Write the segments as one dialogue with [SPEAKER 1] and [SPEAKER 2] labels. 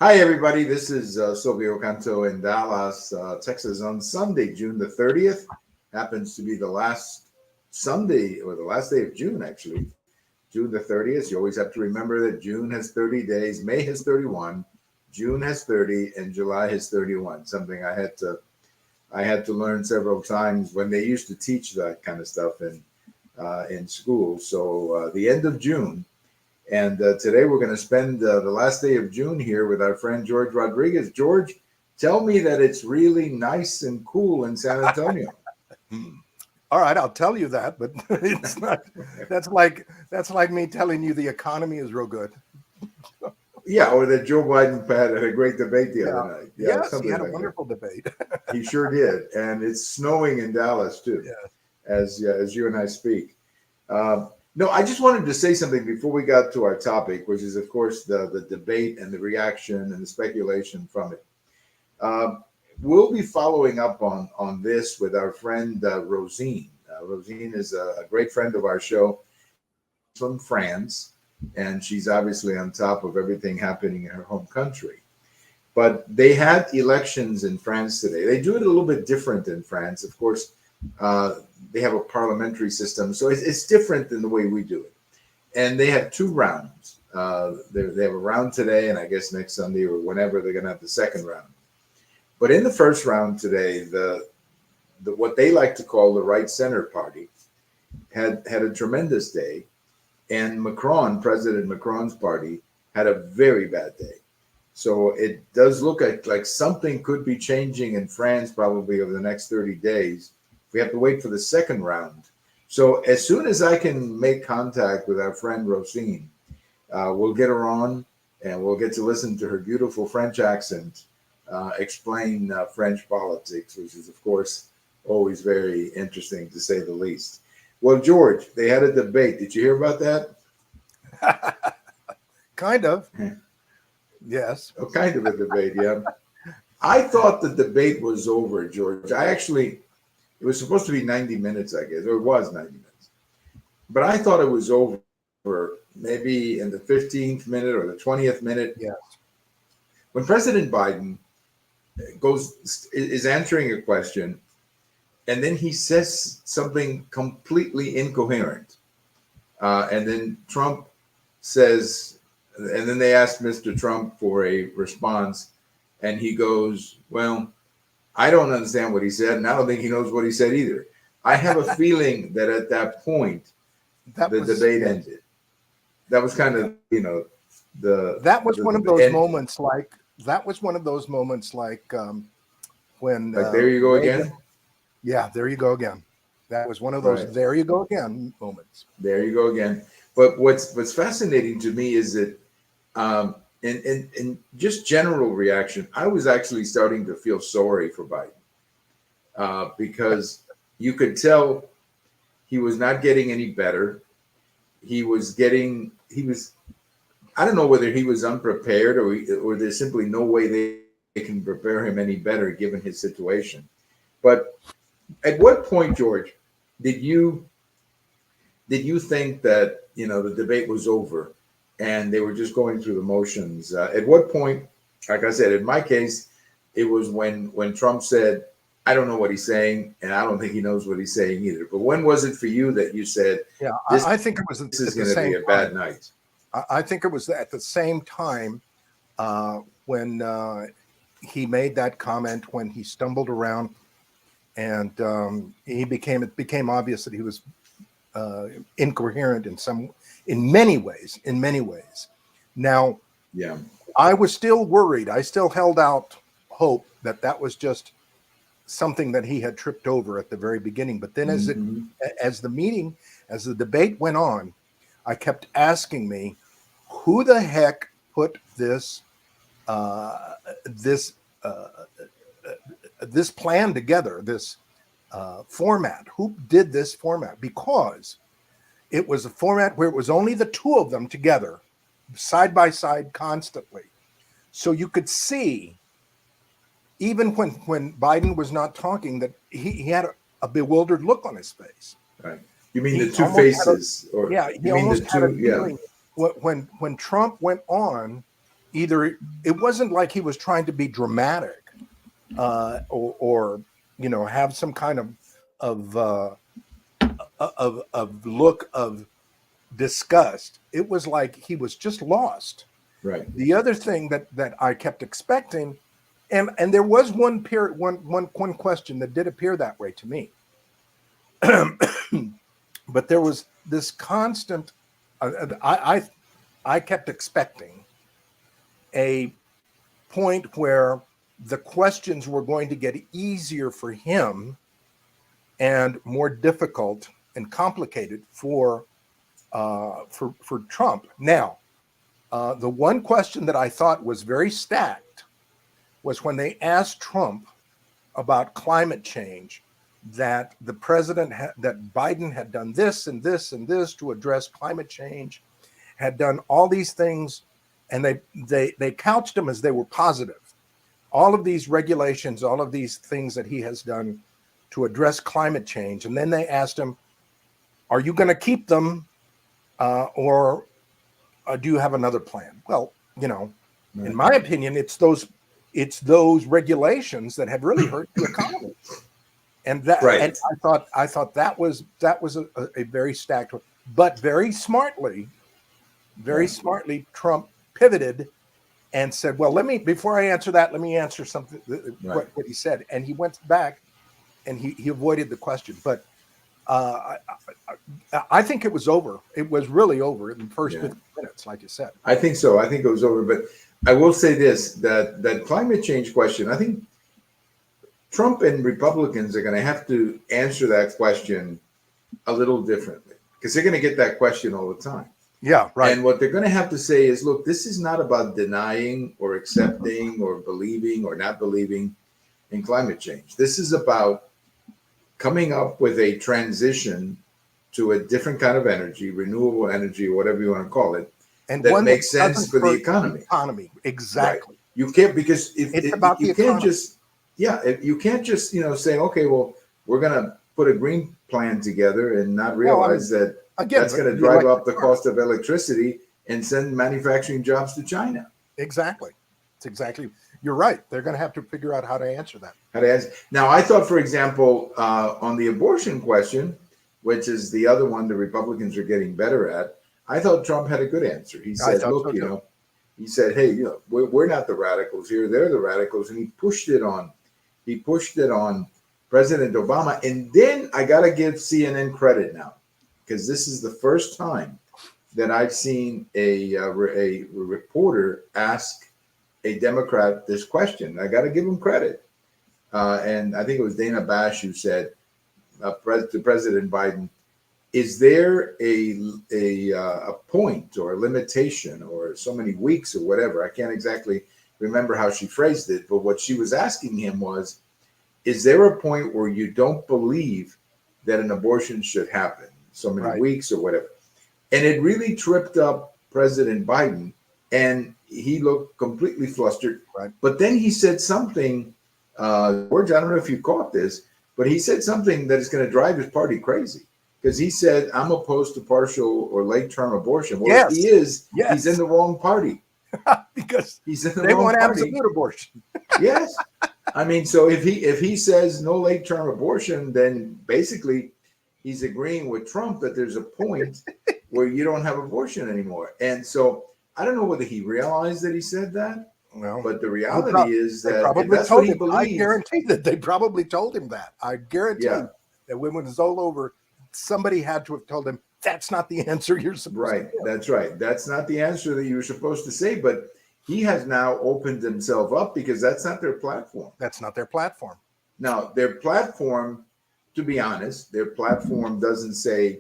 [SPEAKER 1] Hi, everybody. This is Silvio Canto in Dallas, Texas on Sunday, June the 30th. Happens to be the last Sunday or the last day of June, actually. June the 30th. You always have to remember that June has 30 days, May has 31, June has 30, and July has 31. Something I had to learn several times when they used to teach that kind of stuff in school. So the end of June. And today we're going to spend the last day of June here with our friend George Rodriguez. George, tell me that it's really nice and cool in San Antonio.
[SPEAKER 2] All right, I'll tell you that, but it's not. That's like me telling you the economy is real good.
[SPEAKER 1] Yeah, or that Joe Biden had a great debate the other night. Yeah,
[SPEAKER 2] yes, he had a
[SPEAKER 1] like
[SPEAKER 2] wonderful debate.
[SPEAKER 1] He sure did, and it's snowing in Dallas too,
[SPEAKER 2] Yeah.
[SPEAKER 1] as you and I speak. No, I just wanted to say something before we got to our topic, which is, of course, the debate and the reaction and the speculation from it. We'll be following up on this with our friend Rosine. Rosine is a great friend of our show from France, and she's obviously on top of everything happening in her home country. But they had elections in France today. They do it a little bit different in France. Of course, they have a parliamentary system, so it's different than the way we do it. And they have two rounds. They have a round today, and I guess next Sunday or whenever they're going to have the second round. But in the first round today, the what they like to call the right center party had a tremendous day, and President Macron's party, had a very bad day. So it does look like something could be changing in France probably over the next 30 days. We have to wait for the second round. So as soon as I can make contact with our friend Rosine, we'll get her on and we'll get to listen to her beautiful French accent explain French politics, which is, of course, always very interesting to say the least. Well, George, they had a debate. Did you hear about that?
[SPEAKER 2] Kind of. Yes.
[SPEAKER 1] Oh, kind of a debate, yeah. I thought the debate was over, George. It was supposed to be 90 minutes, I guess, or it was 90 minutes. But I thought it was over maybe in the 15th minute or the 20th minute.
[SPEAKER 2] Yes.
[SPEAKER 1] When President Biden is answering a question, and then he says something completely incoherent. And then Trump says, and then they asked Mr. Trump for a response, and he goes, well, I don't understand what he said, and I don't think he knows what he said either. I have a feeling that at that point, the debate ended. That was kind of,
[SPEAKER 2] That was one of those moments like when.
[SPEAKER 1] Like, there you go again?
[SPEAKER 2] Yeah, there you go again. That was one of those there you go again moments.
[SPEAKER 1] There you go again. But what's fascinating to me is that in just general reaction, I was actually starting to feel sorry for Biden because you could tell he was not getting any better. I don't know whether he was unprepared or there's simply no way they can prepare him any better given his situation. But at what point, George, did you think that the debate was over and they were just going through the motions? At what point, like I said, in my case, it was when Trump said, I don't know what he's saying, and I don't think he knows what he's saying either. But when was it for you that you said,
[SPEAKER 2] I think it was
[SPEAKER 1] this is going to be a bad night?
[SPEAKER 2] I think it was at the same time when he made that comment, when he stumbled around, and it became obvious that he was incoherent in many ways. Now,
[SPEAKER 1] yeah,
[SPEAKER 2] I was still worried. I still held out hope that was just something that he had tripped over at the very beginning. But then as the debate went on, I kept asking me, who the heck put this plan together, this format? Who did this format? Because it was a format where it was only the two of them together, side by side, constantly. So you could see, even when Biden was not talking, that he had a bewildered look on his face.
[SPEAKER 1] Right. You mean the two faces?
[SPEAKER 2] He almost had a feeling. When Trump went on, either it wasn't like he was trying to be dramatic, or have some kind of look of disgust. It was like he was just lost.
[SPEAKER 1] Right.
[SPEAKER 2] The other thing that I kept expecting, and there was one question that did appear that way to me, but there was this constant. I kept expecting a point where the questions were going to get easier for him and more difficult and complicated for Trump. Now, the one question that I thought was very stacked was when they asked Trump about climate change, that the president that Biden had done this and this and this to address climate change, had done all these things, and they couched him as they were positive. All of these regulations, all of these things that he has done to address climate change, and then they asked him, "Are you going to keep them, or do you have another plan?" Well,
[SPEAKER 1] Right.
[SPEAKER 2] in my opinion, it's those regulations that have really hurt the economy, and that.
[SPEAKER 1] Right.
[SPEAKER 2] And I thought that was a very stacked, but very smartly, Trump pivoted and said, "Well, before I answer that, let me answer something
[SPEAKER 1] Right.
[SPEAKER 2] what he said," and he went back and he avoided the question, but. I think it was over. It was really over in the first 15 minutes, like you said.
[SPEAKER 1] I think so. I think it was over. But I will say this, that climate change question, I think Trump and Republicans are going to have to answer that question a little differently, because they're going to get that question all the time.
[SPEAKER 2] Yeah, right.
[SPEAKER 1] And what they're going to have to say is, look, this is not about denying or accepting or believing or not believing in climate change. This is about coming up with a transition to a different kind of energy, renewable energy, or whatever you want to call it,
[SPEAKER 2] and
[SPEAKER 1] that makes sense for the economy.
[SPEAKER 2] Exactly.
[SPEAKER 1] Right. You can't, because
[SPEAKER 2] you can't
[SPEAKER 1] just say, okay, well, we're going to put a green plan together and not realize that that's going to drive up the cost of electricity and send manufacturing jobs to China.
[SPEAKER 2] Exactly. It's exactly. You're right. They're going to have to figure out how to answer that.
[SPEAKER 1] Now, I thought, for example, on the abortion question, which is the other one the Republicans are getting better at, I thought Trump had a good answer. He said, look, he said, hey, we're not the radicals here. They're the radicals. And he pushed it on President Obama. And then I got to give CNN credit now, because this is the first time that I've seen a reporter ask a Democrat this question. I got to give him credit. And I think it was Dana Bash who said to President Biden, is there a point or a limitation or so many weeks or whatever? I can't exactly remember how she phrased it, but what she was asking him was, is there a point where you don't believe that an abortion should happen? So many weeks or whatever. And it really tripped up President Biden, and he looked completely flustered.
[SPEAKER 2] Right.
[SPEAKER 1] But then he said something, George, I don't know if you caught this, but he said something that is going to drive his party crazy. Because he said, I'm opposed to partial or late-term abortion. Well,
[SPEAKER 2] yes.
[SPEAKER 1] If he is,
[SPEAKER 2] yes.
[SPEAKER 1] He's in the wrong party.
[SPEAKER 2] Because
[SPEAKER 1] he's in the
[SPEAKER 2] they
[SPEAKER 1] wrong
[SPEAKER 2] want
[SPEAKER 1] party.
[SPEAKER 2] Absolute abortion.
[SPEAKER 1] Yes. I mean, so if he says no late-term abortion, then basically he's agreeing with Trump that there's a point where you don't have abortion anymore. And so I don't know whether he realized that he said that.
[SPEAKER 2] Well,
[SPEAKER 1] but the reality is that
[SPEAKER 2] if
[SPEAKER 1] that's what he believes.
[SPEAKER 2] I guarantee that they probably told him that. I guarantee that when it was all over, somebody had to have told him that's not the answer you're supposed to give.
[SPEAKER 1] That's right. That's not the answer that you were supposed to say. But he has now opened himself up, because that's not their platform.
[SPEAKER 2] That's not their platform.
[SPEAKER 1] Now, their platform, to be honest, their platform doesn't say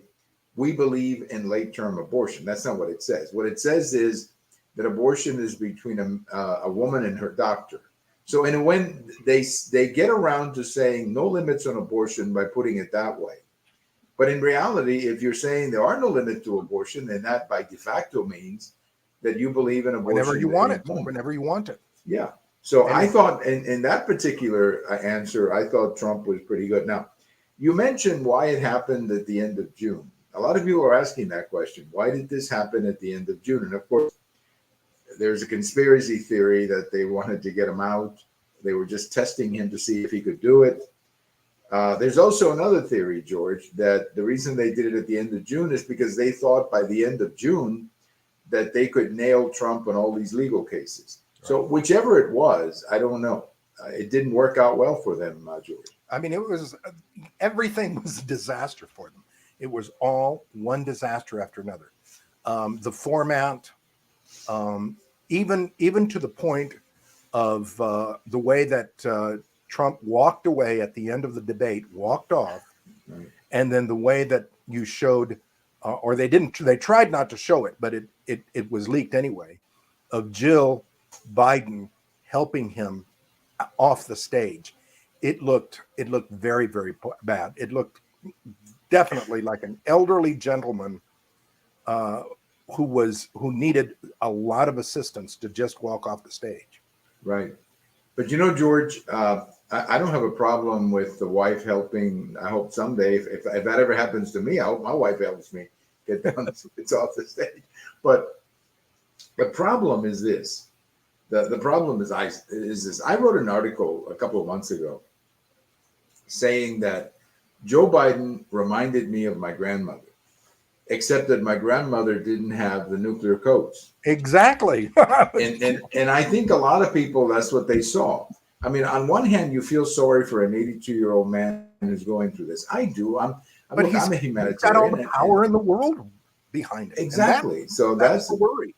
[SPEAKER 1] we believe in late-term abortion. That's not what it says. What it says is that abortion is between a woman and her doctor. So, and when they get around to saying no limits on abortion by putting it that way. But in reality, if you're saying there are no limits to abortion, then that by de facto means that you believe in abortion
[SPEAKER 2] whenever you want it.
[SPEAKER 1] Yeah. So I thought in that particular answer, I thought Trump was pretty good. Now, you mentioned why it happened at the end of June. A lot of people are asking that question. Why did this happen at the end of June? And of course, there's a conspiracy theory that they wanted to get him out. They were just testing him to see if he could do it. There's also another theory, George, that the reason they did it at the end of June is because they thought by the end of June that they could nail Trump on all these legal cases. Right. So whichever it was, I don't know. It didn't work out well for them, George.
[SPEAKER 2] I mean, it was everything was a disaster for them. It was all one disaster after another. The format, even to the point of the way that Trump walked away at the end of the debate, walked off, right. And then the way that you showed, or they didn't, they tried not to show it, but it was leaked anyway, of Jill Biden helping him off the stage. It looked very, very bad. It looked definitely like an elderly gentleman who needed a lot of assistance to just walk off the stage.
[SPEAKER 1] Right. But George, I don't have a problem with the wife helping. I hope someday, if that ever happens to me, I hope my wife helps me get down. It's off the stage. But the problem is this. The problem is this. I wrote an article a couple of months ago saying that Joe Biden reminded me of my grandmother, except that my grandmother didn't have the nuclear codes.
[SPEAKER 2] Exactly.
[SPEAKER 1] and I think a lot of people, that's what they saw. I mean, on one hand, you feel sorry for an 82-year-old man who's going through this. I do. I'm a humanitarian.
[SPEAKER 2] He's got all the power in the world behind it.
[SPEAKER 1] Exactly. So that's
[SPEAKER 2] the worry.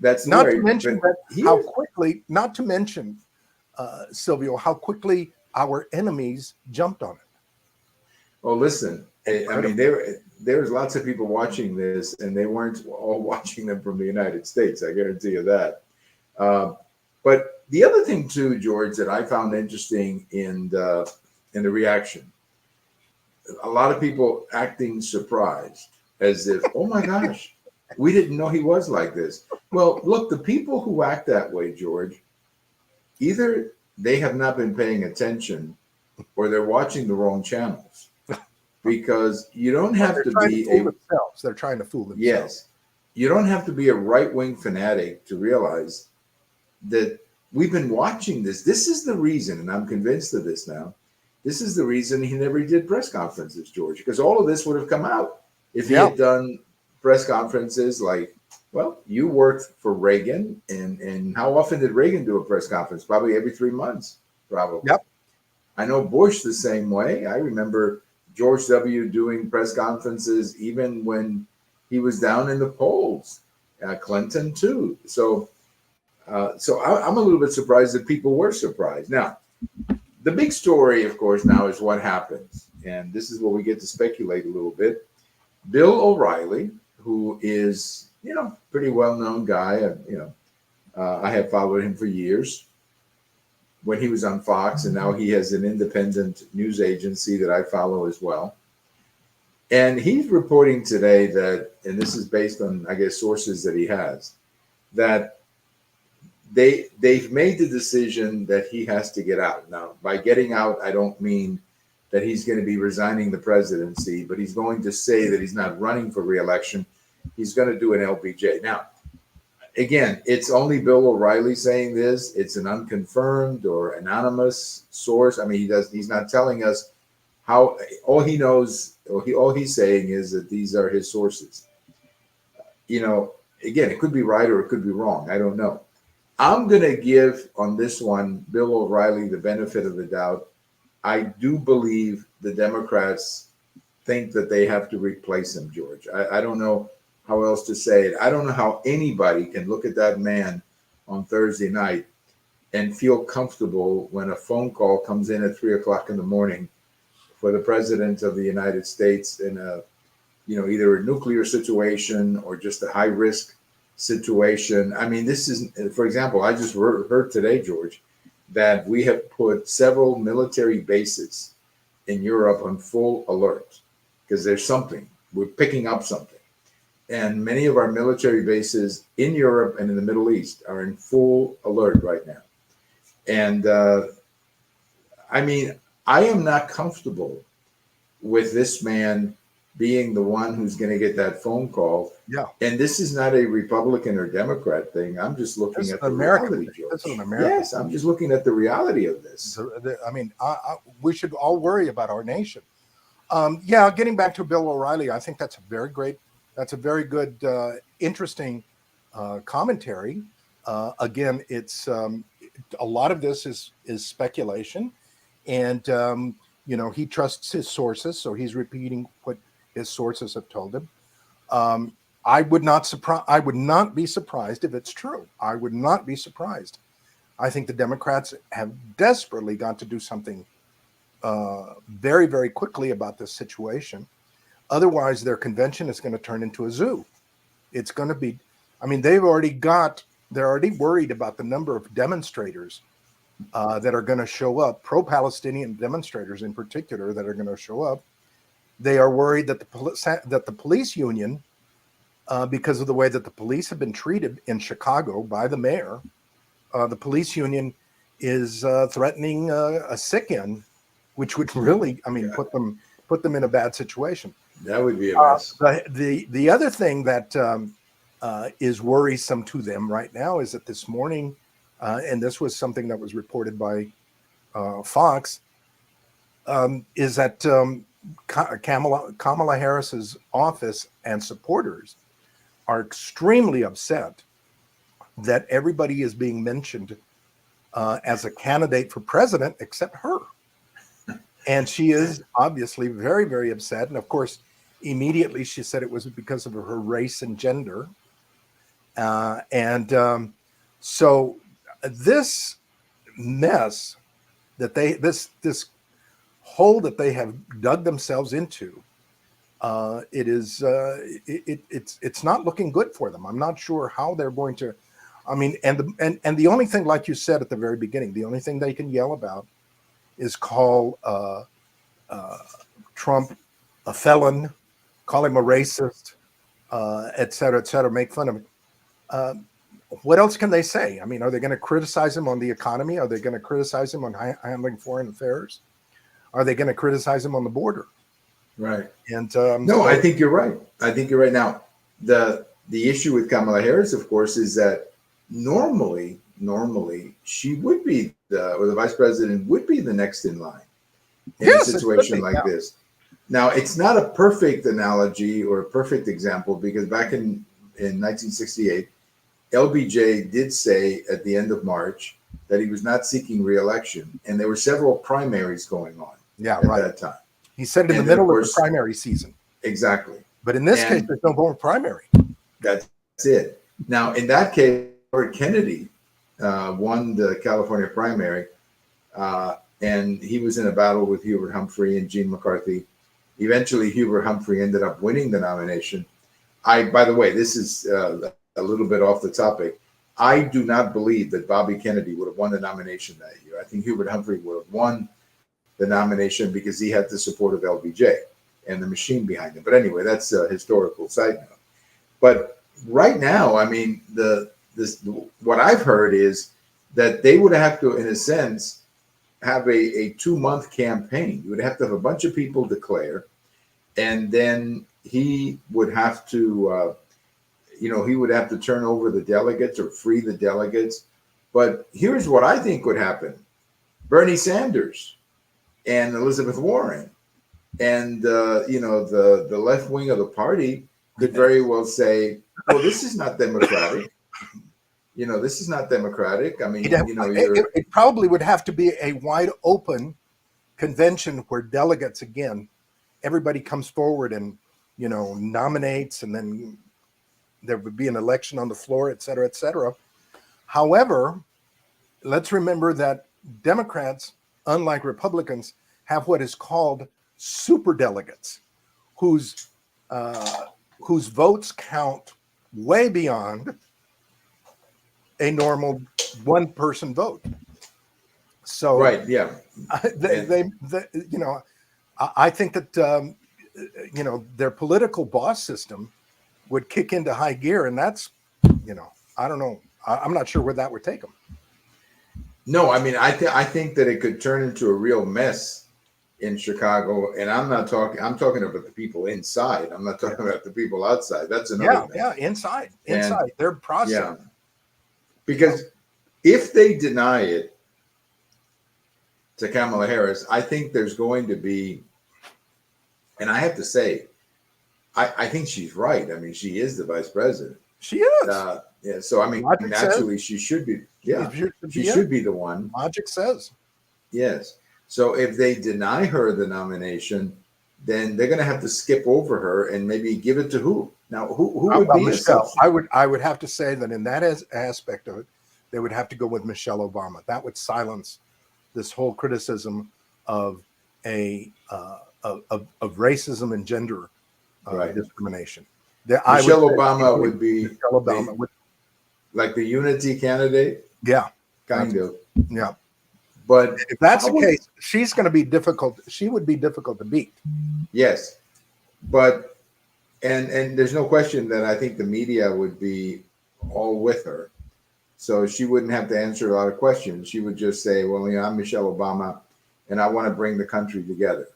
[SPEAKER 1] That's
[SPEAKER 2] not to mention how quickly. Not to mention, Silvio, how quickly our enemies jumped on it.
[SPEAKER 1] Well, listen. I mean, there's lots of people watching this, and they weren't all watching them from the United States. I guarantee you that. But the other thing too, George, that I found interesting in the reaction, a lot of people acting surprised, as if, oh my gosh, we didn't know he was like this. Well, look, the people who act that way, George, either they have not been paying attention, or they're watching the wrong channels. Because you don't have to be
[SPEAKER 2] themselves. They're trying to fool themselves.
[SPEAKER 1] Yes. You don't have to be a right-wing fanatic to realize that we've been watching this. This is the reason, and I'm convinced of this now, this is the reason he never did press conferences, George, because all of this would have come out if he had done press conferences like, well, you worked for Reagan, and how often did Reagan do a press conference? Probably every 3 months, probably.
[SPEAKER 2] Yep.
[SPEAKER 1] I know Bush the same way. I remember George W. doing press conferences even when he was down in the polls. Clinton too. So I'm a little bit surprised that people were surprised. Now, the big story, of course, now is what happens, and this is where we get to speculate a little bit. Bill O'Reilly, who is pretty well-known guy, I have followed him for years when he was on Fox, and now he has an independent news agency that I follow as well. And he's reporting today that, and this is based on, I guess, sources that he has, that they've made the decision that he has to get out. Now, by getting out, I don't mean that he's going to be resigning the presidency, but he's going to say that he's not running for re-election. He's going to do an LBJ. Now, again, it's only Bill O'Reilly saying this. It's an unconfirmed or anonymous source. I mean, he's not telling us how. All he knows, all he's saying is that these are his sources. Again, it could be right or it could be wrong. I don't know. I'm going to give on this one Bill O'Reilly the benefit of the doubt. I do believe the Democrats think that they have to replace him, George. I don't know how else to say it. I don't know how anybody can look at that man on Thursday night and feel comfortable when a phone call comes in at 3:00 in the morning for the president of the United States in a, either a nuclear situation or just a high risk situation. I mean, this is, for example, I just heard today, George, that we have put several military bases in Europe on full alert because there's something. We're picking up something. And many of our military bases in Europe and in the Middle East are in full alert right now. And I mean, I am not comfortable with this man being the one who's going to get that phone call.
[SPEAKER 2] Yeah.
[SPEAKER 1] And this is not a Republican or Democrat thing. I'm just looking
[SPEAKER 2] This is
[SPEAKER 1] at
[SPEAKER 2] an
[SPEAKER 1] the
[SPEAKER 2] American
[SPEAKER 1] reality,
[SPEAKER 2] thing.
[SPEAKER 1] George.
[SPEAKER 2] This is an American
[SPEAKER 1] Yes, I'm just looking at the reality of this.
[SPEAKER 2] I mean, we should all worry about our nation. Yeah, getting back to Bill O'Reilly, I think that's a very good, interesting commentary. Again, it's a lot of this is speculation, and he trusts his sources, so he's repeating what his sources have told him. I would not be surprised if it's true. I would not be surprised. I think the Democrats have desperately got to do something very, very quickly about this situation. Otherwise, their convention is going to turn into a zoo. It's going to be, I mean, they're already worried about the number of demonstrators that are going to show up, pro-Palestinian demonstrators in particular, that are going to show up. They are worried that the police union, because of the way that the police have been treated in Chicago by the mayor, the police union is threatening a sit-in, which would really, I mean, put them in a bad situation.
[SPEAKER 1] That would be a mess.
[SPEAKER 2] The other thing that is worrisome to them right now is that this morning, and this was something that was reported by Fox, is that Kamala Harris's office and supporters are extremely upset that everybody is being mentioned as a candidate for president except her. And she is obviously very, very upset. And of course, immediately she said it was because of her race and gender. So this mess that this hole that they have dug themselves into, it's not looking good for them. I'm not sure how they're going to. I mean, and the only thing, like you said at the very beginning, the only thing they can yell about is call Trump a felon, call him a racist, et cetera, make fun of him. What else can they say? I mean, are they going to criticize him on the economy? Are they going to criticize him on handling foreign affairs? Are they going to criticize him on the border?
[SPEAKER 1] Right.
[SPEAKER 2] And
[SPEAKER 1] no, I think you're right. I think you're right. Now, the issue with Kamala Harris, of course, is that normally she would be the vice president would be the next in line in a situation like this. Now, it's not a perfect analogy or a perfect example because back in 1968, LBJ did say at the end of March that he was not seeking re-election, and there were several primaries going on at that time.
[SPEAKER 2] He said it in the middle of the primary season.
[SPEAKER 1] Exactly.
[SPEAKER 2] But in this case, there's no more primary.
[SPEAKER 1] That's it. Now, in that case, Robert Kennedy won the California primary, and he was in a battle with Hubert Humphrey and Gene McCarthy. Eventually, Hubert Humphrey ended up winning the nomination. By the way, this is a little bit off the topic. I do not believe that Bobby Kennedy would have won the nomination that year. I think Hubert Humphrey would have won the nomination because he had the support of LBJ and the machine behind him. But anyway, that's a historical side note. But right now, I mean, what I've heard is that they would have to, in a sense, have a 2-month campaign. You would have to have a bunch of people declare, and then he would have to, he would have to turn over the delegates or free the delegates. But here's what I think would happen. Bernie Sanders and Elizabeth Warren and, the left wing of the party could very well say, well, this is not democratic. This is not democratic. I mean,
[SPEAKER 2] it probably would have to be a wide open convention where delegates, again, everybody comes forward and, nominates, and then there would be an election on the floor, et cetera, et cetera. However, let's remember that Democrats, unlike Republicans, have what is called superdelegates, whose votes count way beyond a normal one-person vote. So,
[SPEAKER 1] right, yeah,
[SPEAKER 2] I think that their political boss system would kick into high gear, and that's, I don't know. I'm not sure where that would take them.
[SPEAKER 1] No, I mean, I think that it could turn into a real mess in Chicago, and I'm talking about the people inside. I'm not talking about the people outside. That's another thing.
[SPEAKER 2] Yeah,
[SPEAKER 1] And
[SPEAKER 2] inside. They're processing.
[SPEAKER 1] yeah, because if they deny it to Kamala Harris, I think there's going to be, and I have to say, I think she's right. I mean, she is the vice president.
[SPEAKER 2] She is.
[SPEAKER 1] Yeah. So I mean,
[SPEAKER 2] Logic
[SPEAKER 1] naturally, she should be. Yeah, she should be the one.
[SPEAKER 2] Logic says.
[SPEAKER 1] Yes. So if they deny her the nomination, then they're going to have to skip over her and maybe give it to who? Now, who would be
[SPEAKER 2] Michelle? I would have to say that in that aspect of it, they would have to go with Michelle Obama. That would silence this whole criticism of of racism and gender discrimination.
[SPEAKER 1] Michelle Obama would be
[SPEAKER 2] Michelle Obama
[SPEAKER 1] like the unity candidate.
[SPEAKER 2] Yeah,
[SPEAKER 1] kind of.
[SPEAKER 2] Yeah.
[SPEAKER 1] But
[SPEAKER 2] if that's the case, she's going to be difficult. She would be difficult to beat.
[SPEAKER 1] Yes, but and there's no question that I think the media would be all with her, so she wouldn't have to answer a lot of questions. She would just say, "Well, you know, I'm Michelle Obama, and I want to bring the country together,"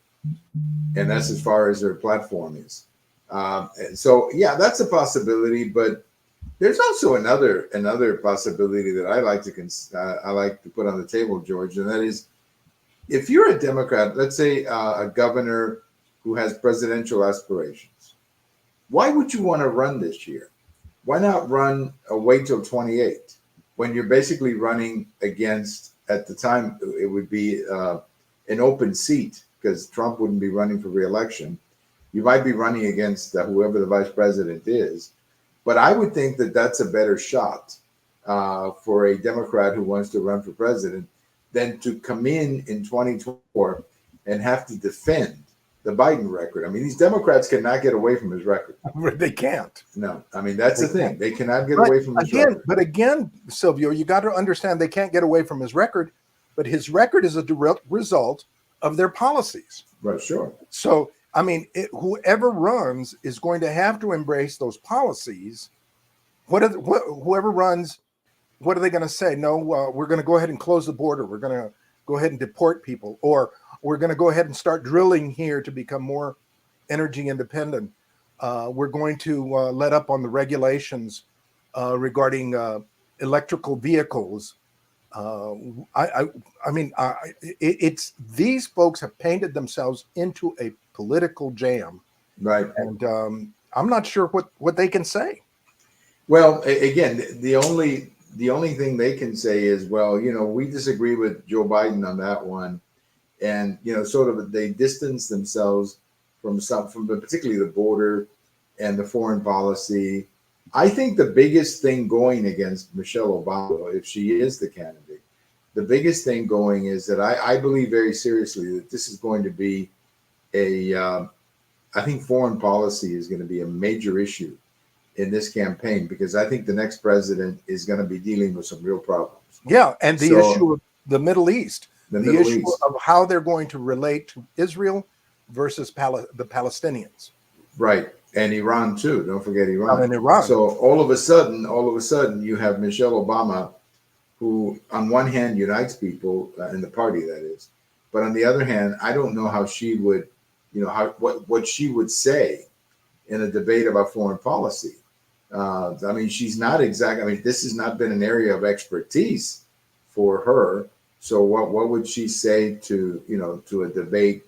[SPEAKER 1] and that's as far as her platform is. And so, yeah, that's a possibility, but there's also another possibility that I like to put on the table, George, and that is, if you're a Democrat, let's say a governor who has presidential aspirations, why would you want to run this year? Why not wait till 28 when you're basically running against, at the time, it would be an open seat because Trump wouldn't be running for re-election. You might be running against whoever the vice president is. But I would think that that's a better shot for a Democrat who wants to run for president than to come in 2024 and have to defend the Biden record. I mean, these Democrats cannot get away from his record.
[SPEAKER 2] They can't.
[SPEAKER 1] No, I mean, that's the thing. They cannot get away from his record.
[SPEAKER 2] But again, Silvio, you got to understand they can't get away from his record, but his record is a direct result of their policies.
[SPEAKER 1] Right, sure.
[SPEAKER 2] So, I mean, whoever runs is going to have to embrace those policies. Whoever runs, what are they going to say? No, we're going to go ahead and close the border. We're going to go ahead and deport people, or we're going to go ahead and start drilling here to become more energy independent. We're going to let up on the regulations regarding electrical vehicles. It's these folks have painted themselves into a political jam,
[SPEAKER 1] right?
[SPEAKER 2] And I'm not sure what they can say.
[SPEAKER 1] Well, again, the only thing they can say is, well, you know, we disagree with Joe Biden on that one, and you know, sort of they distance themselves from particularly the border and the foreign policy. I think the biggest thing going against Michelle Obama, if she is the candidate, the biggest thing going is that I believe very seriously that this is going to be I think foreign policy is going to be a major issue in this campaign, because I think the next president is going to be dealing with some real problems.
[SPEAKER 2] Yeah, and the issue of the Middle East, the issue
[SPEAKER 1] East.
[SPEAKER 2] of how they're going to relate to Israel versus the Palestinians.
[SPEAKER 1] Right. And Iran too. Don't forget Iran.
[SPEAKER 2] And Iran.
[SPEAKER 1] So all of a sudden, you have Michelle Obama, who on one hand unites people in the party, that is, but on the other hand, I don't know how she would, you know, what she would say in a debate about foreign policy. I mean, she's not exactly. I mean, this has not been an area of expertise for her. So what would she say to a debate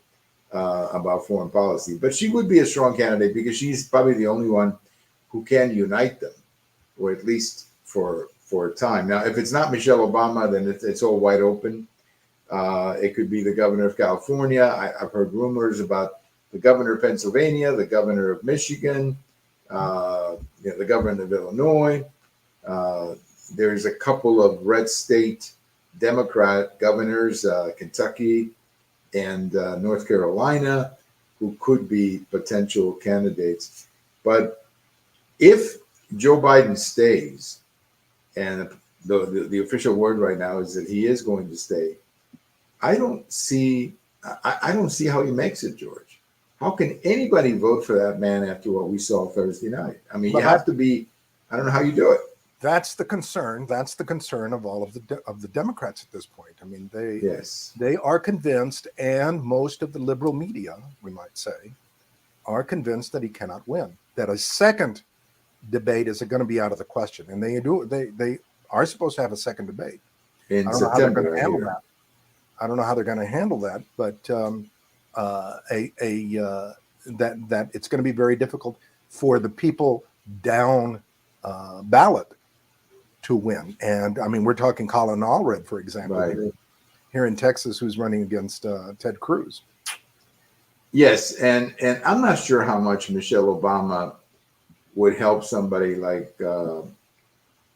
[SPEAKER 1] about foreign policy? But she would be a strong candidate because she's probably the only one who can unite them, or at least for a time. Now, if it's not Michelle Obama, then it's all wide open. It could be the governor of California. I've heard rumors about the governor of Pennsylvania, the governor of Michigan, the governor of Illinois. There's a couple of red state Democrat governors, Kentucky and North Carolina, who could be potential candidates. But if Joe Biden stays, and the official word right now is that he is going to stay, I don't see how he makes it, George. How can anybody vote for that man after what we saw Thursday night? I mean, you have to be, I don't know how you do it.
[SPEAKER 2] That's the concern. That's the concern of all of the Democrats at this point. I mean,
[SPEAKER 1] Yes.
[SPEAKER 2] they are convinced, and most of the liberal media, we might say, are convinced that he cannot win. That a second debate is going to be out of the question, and they are supposed to have a second debate.
[SPEAKER 1] In
[SPEAKER 2] I don't know how they're going
[SPEAKER 1] September,
[SPEAKER 2] to
[SPEAKER 1] I
[SPEAKER 2] handle
[SPEAKER 1] hear.
[SPEAKER 2] that. I don't know how they're going to handle that, but that it's going to be very difficult for the people down ballot to win. And I mean, we're talking Colin Allred, for example,
[SPEAKER 1] Right.
[SPEAKER 2] here in Texas, who's running against Ted Cruz.
[SPEAKER 1] Yes, and I'm not sure how much Michelle Obama would help somebody like Colin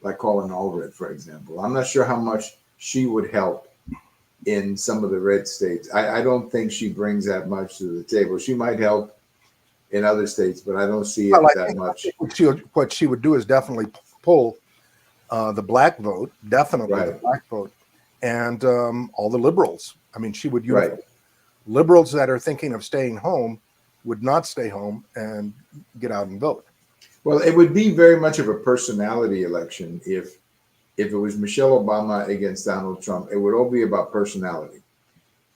[SPEAKER 1] Allred, for example. I'm not sure how much she would help in some of the red states. I don't think she brings that much to the table. She might help in other states, but I don't see it
[SPEAKER 2] Well,
[SPEAKER 1] that much.
[SPEAKER 2] What she would do is definitely pull the black vote, definitely the
[SPEAKER 1] Right.
[SPEAKER 2] black vote, and all the liberals. I mean, she would unify.
[SPEAKER 1] Right.
[SPEAKER 2] Liberals that are thinking of staying home would not stay home and get out and vote.
[SPEAKER 1] Well, it would be very much of a personality election if it was Michelle Obama against Donald Trump. It would all be about personality,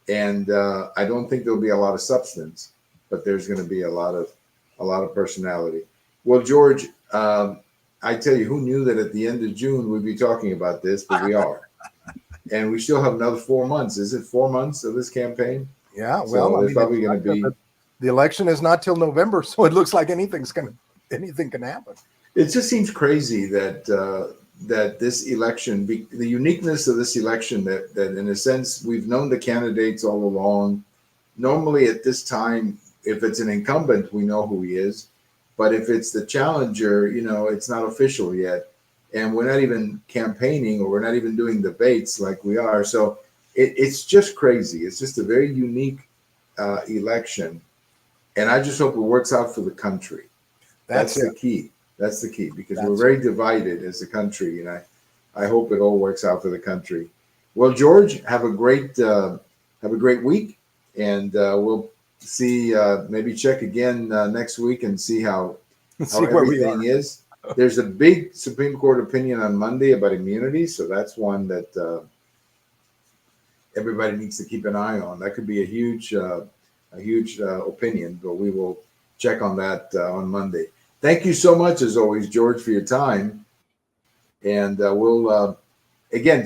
[SPEAKER 1] and I don't think there'll be a lot of substance, but there's going to be a lot of personality. Well, George, I tell you, who knew that at the end of June we'd be talking about this, but we are, and we still have another 4 months. Is it 4 months of this campaign?
[SPEAKER 2] Yeah,
[SPEAKER 1] So
[SPEAKER 2] well,
[SPEAKER 1] there's probably going to be.
[SPEAKER 2] The election is not till November, so it looks like anything can happen.
[SPEAKER 1] It just seems crazy that that this election, the uniqueness of this election, that in a sense we've known the candidates all along. Normally at this time, if it's an incumbent, we know who he is, but if it's the challenger, it's not official yet, and we're not even campaigning, or we're not even doing debates like we are. So it's just crazy. It's just a very unique election. And I just hope it works out for the country. That's the key. That's the key, because we're very divided as a country, and I hope it all works out for the country. Well, George, have a great week, and we'll see. Maybe check again next week and see how everything is. There's a big Supreme Court opinion on Monday about immunity, so that's one that everybody needs to keep an eye on. That could be a huge opinion, but we will check on that on Monday. Thank you so much, as always, George, for your time. And we'll again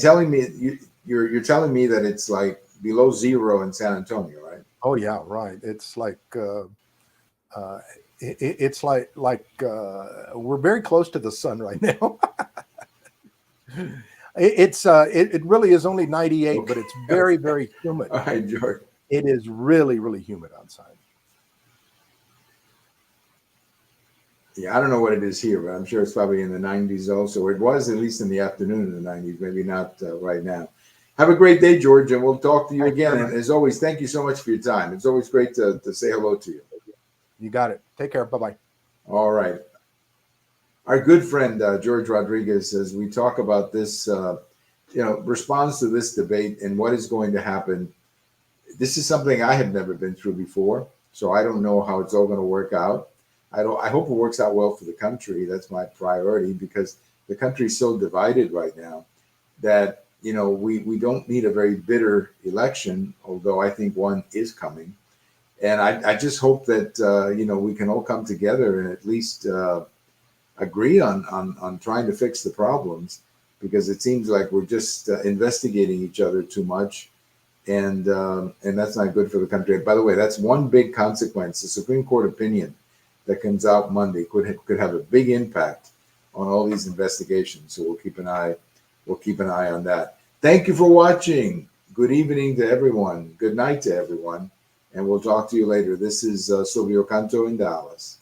[SPEAKER 1] you're telling me that it's like below zero in San Antonio, right?
[SPEAKER 2] Oh yeah, right. It's like it's like we're very close to the sun right now. It really is only 98,
[SPEAKER 1] Okay.
[SPEAKER 2] but it's very, very humid.
[SPEAKER 1] All right, George.
[SPEAKER 2] It is really, really humid outside.
[SPEAKER 1] Yeah, I don't know what it is here, but I'm sure it's probably in the 90s also. It was at least in the afternoon in the 90s, maybe not right now. Have a great day, George, and we'll talk to you again. And as always, thank you so much for your time. It's always great to say hello to you.
[SPEAKER 2] You got it. Take care. Bye-bye.
[SPEAKER 1] All right. Our good friend, George Rodriguez, as we talk about this, responds to this debate and what is going to happen. This is something I have never been through before, so I don't know how it's all going to work out. I hope it works out well for the country. That's my priority, because the country is so divided right now that, we don't need a very bitter election, although I think one is coming. And I just hope that, we can all come together and at least agree on trying to fix the problems, because it seems like we're just investigating each other too much. And that's not good for the country. By the way, that's one big consequence. The Supreme Court opinion that comes out Monday could have a big impact on all these investigations. So we'll keep an eye on that. Thank you for watching. Good evening to everyone. Good night to everyone. And we'll talk to you later. This is Silvio Canto in Dallas.